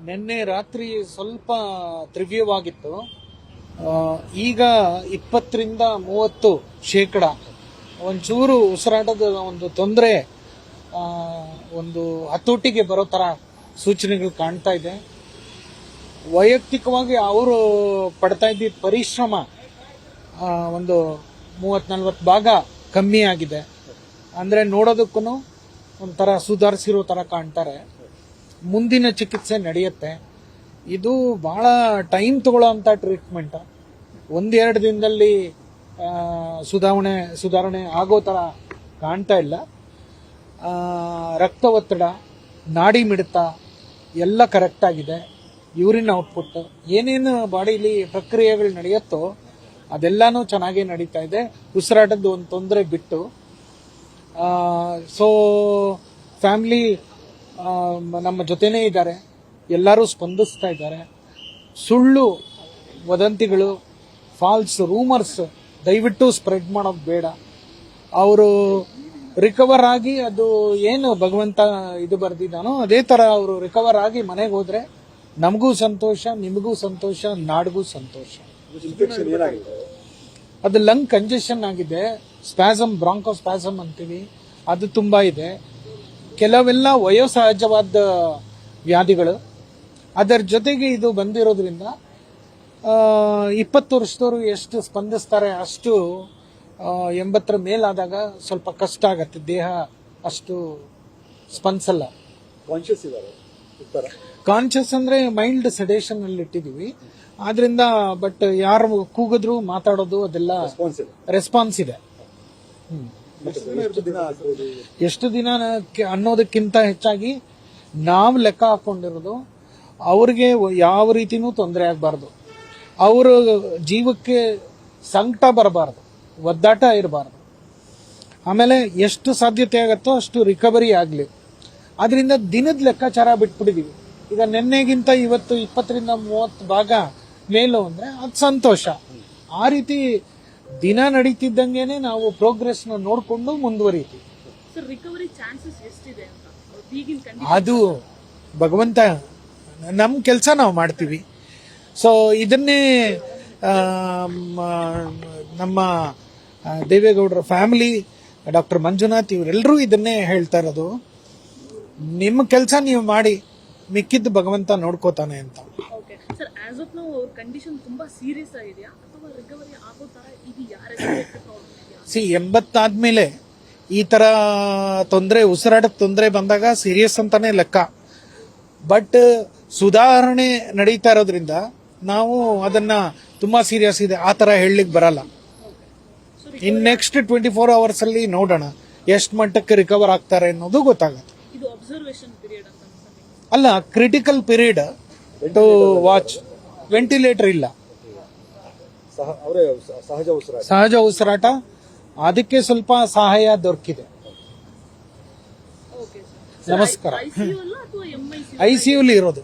ನಿನ್ನೆ ರಾತ್ರಿ ಸ್ವಲ್ಪ ತೀವ್ರವಾಗಿತ್ತು. ಈಗ 20-30% ಒಂಚೂರು ಉಸಿರಾಟದ ಒಂದು ತೊಂದರೆ, ಒಂದು ಹತೋಟಿಗೆ ಬರೋ ತರ ಸೂಚನೆಗಳು ಕಾಣ್ತಾ ಇದೆ. ವೈಯಕ್ತಿಕವಾಗಿ ಅವರು ಪಡ್ತಾ ಇದ್ದ ಪರಿಶ್ರಮ ಒಂದು 30-40 ಭಾಗ ಕಮ್ಮಿ ಆಗಿದೆ. ಅಂದ್ರೆ ನೋಡೋದಕ್ಕೂ ಒಂಥರ ಸುಧಾರಿಸಿರೋ ತರ ಕಾಣ್ತಾರೆ. ಮುಂದಿನ ಚಿಕಿತ್ಸೆ ನಡೆಯುತ್ತೆ. ಇದು ಬಹಳ ಟೈಮ್ ತಗೊಳ್ಳೋಂಥ ಟ್ರೀಟ್ಮೆಂಟ್. 1-2 ದಿನದಲ್ಲಿ ಸುಧಾರಣೆ ಆಗೋ ತರ ಕಾಣ್ತಾ ಇಲ್ಲ. ರಕ್ತ ಒತ್ತಡ, ನಾಡಿ ಮಿಡಿತ ಎಲ್ಲ ಕರೆಕ್ಟ್ ಆಗಿದೆ. ಯೂರಿನ್ ಔಟ್ಪುಟ್, ಏನೇನು ಬಾಡಿಲಿ ಪ್ರಕ್ರಿಯೆಗಳು ನಡೆಯುತ್ತೋ ಅದೆಲ್ಲಾನು ಚೆನ್ನಾಗಿ ನಡೀತಾ ಇದೆ. ಉಸಿರಾಟದ ಒಂದು ತೊಂದರೆ ಬಿಟ್ಟು. ಸೊ ಫ್ಯಾಮಿಲಿ ನಮ್ಮ ಜೊತೆನೇ ಇದ್ದಾರೆ, ಎಲ್ಲರೂ ಸ್ಪಂದಿಸ್ತಾ ಇದ್ದಾರೆ. ಸುಳ್ಳು ವದಂತಿಗಳು, ಫಾಲ್ಸ್ ರೂಮರ್ಸ್ ದಯವಿಟ್ಟು ಸ್ಪ್ರೆಡ್ ಮಾಡೋದು ಬೇಡ. ಅವರು ರಿಕವರ್ ಆಗಿ, ಅದು ಏನು ಭಗವಂತ ಇದು ಬರ್ದಿದ್ದಾನೋ ಅದೇ ತರ ಅವರು ರಿಕವರ್ ಆಗಿ ಮನೆಗೆ ಹೋದ್ರೆ ನಮಗೂ ಸಂತೋಷ, ನಿಮಗೂ ಸಂತೋಷ, ನಾಡಿಗೂ ಸಂತೋಷ. ಅದು ಲಂಗ್ ಕಂಜೆಷನ್ ಆಗಿದೆ, ಸ್ಪ್ಯಾಸಮ್, ಬ್ರಾಂಕೋಸ್ಪ್ಯಾಸಮ್ ಅಂತೀವಿ, ಅದು ತುಂಬಾ ಇದೆ. ಕೆಲವೆಲ್ಲ ವಯೋಸಹಜವಾದ ವ್ಯಾಧಿಗಳು. ಅದರ ಜೊತೆಗೆ ಇದು ಬಂದಿರೋದ್ರಿಂದ 20 ವರ್ಷದವರು ಎಷ್ಟು ಸ್ಪಂದಿಸ್ತಾರೆ, ಅಷ್ಟು 80 ಮೇಲಾದಾಗ ಸ್ವಲ್ಪ ಕಷ್ಟ ಆಗತ್ತೆ. ದೇಹ ಅಷ್ಟು ಸ್ಪಂದಿಸಲ್ಲ. ಕಾನ್ಶಿಯಸ್ ಅಂದ್ರೆ ಮೈಲ್ಡ್ ಸೆಡೇಷನ್ ಅಲ್ಲಿ ಇಟ್ಟಿದೀವಿ. ಆದ್ರಿಂದ ಬಟ್ ಯಾರು ಕೂಗಿದ್ರು ಮಾತಾಡೋದು ಅದೆಲ್ಲ ರೆಸ್ಪಾನ್ಸ್ ಇದೆ. ಎಷ್ಟು ದಿನ ಅನ್ನೋದಕ್ಕಿಂತ ಹೆಚ್ಚಾಗಿ ನಾವು ಲೆಕ್ಕ ಹಾಕೊಂಡಿರೋದು ಅವ್ರಿಗೆ ಯಾವ ರೀತಿನೂ ತೊಂದರೆ ಆಗಬಾರ್ದು, ಅವ್ರ ಜೀವಕ್ಕೆ ಸಂಕಟ ಬರಬಾರ್ದು, ಒದ್ದಾಟ ಇರಬಾರ್ದು. ಆಮೇಲೆ ಎಷ್ಟು ಸಾಧ್ಯತೆ ಆಗತ್ತೋ ಅಷ್ಟು ರಿಕವರಿ ಆಗಲಿ. ಆದ್ರಿಂದ ದಿನದ ಲೆಕ್ಕಾಚಾರ ಬಿಟ್ಬಿಟ್ಟಿದೀವಿ. ಈಗ ನಿನ್ನೆಗಿಂತ ಇವತ್ತು 20-30 ಭಾಗ ಮೇಲು ಅಂದ್ರೆ ಅದು ಸಂತೋಷ. ಆ ರೀತಿ ದಿನ ನಡೀತಿದ್ದಂಗೆನೆ ನಾವು ಪ್ರೋಗ್ರೆಸ್ ನೋಡ್ಕೊಂಡು ಮುಂದುವರಿತೀವಿ. ಅದು ಭಗವಂತ, ನಮ್ ಕೆಲಸ ನಾವು ಮಾಡ್ತೀವಿ. ಸೊ ಇದನ್ನೇ ನಮ್ಮ ದೇವೇಗೌಡರ ಫ್ಯಾಮಿಲಿ, ಡಾಕ್ಟರ್ ಮಂಜುನಾಥ್ ಇವರೆಲ್ಲರೂ ಇದನ್ನೇ ಹೇಳ್ತಾ ಇರೋದು. ನಿಮ್ಮ ಕೆಲಸ ನೀವು ಮಾಡಿ, ಮಿಕ್ಕಿದ್ದು ಭಗವಂತ ನೋಡ್ಕೋತಾನೆ ಅಂತ. ಸಿ 80 ಆದ್ಮೇಲೆ ಈ ತರ ತೊಂದರೆ, ಉಸಿರಾಟದ ತೊಂದರೆ ಬಂದಾಗ ಸೀರಿಯಸ್ ಅಂತಾನೆ ಲೆಕ್ಕ. ಬಟ್ ಸುಧಾರಣೆ ನಡೀತಾ ಇರೋದ್ರಿಂದ ನಾವು ಅದನ್ನ ತುಂಬಾ ಸೀರಿಯಸ್ ಇದೆ ಆ ತರ ಹೇಳಲಿಕ್ಕೆ ಬರಲ್ಲ. ಇನ್ ನೆಕ್ಸ್ಟ್ 24 ಅವರ್ಸ್ ಅಲ್ಲಿ ನೋಡೋಣ ಎಷ್ಟು ಮಟ್ಟಕ್ಕೆ ರಿಕವರ್ ಆಗ್ತಾರೆ ಅನ್ನೋದು ಗೊತ್ತಾಗುತ್ತೆ. ಅಲ್ಲ, critical period to watch. Ventilator ಇಲ್ಲ, ಸಹಜ ಉಸಿರಾಟ, ಅದಕ್ಕೆ ಸ್ವಲ್ಪ ಸಹಾಯ ದೊರಕಿದೆ. ನಮಸ್ಕಾರ. ICU ಇರೋದು.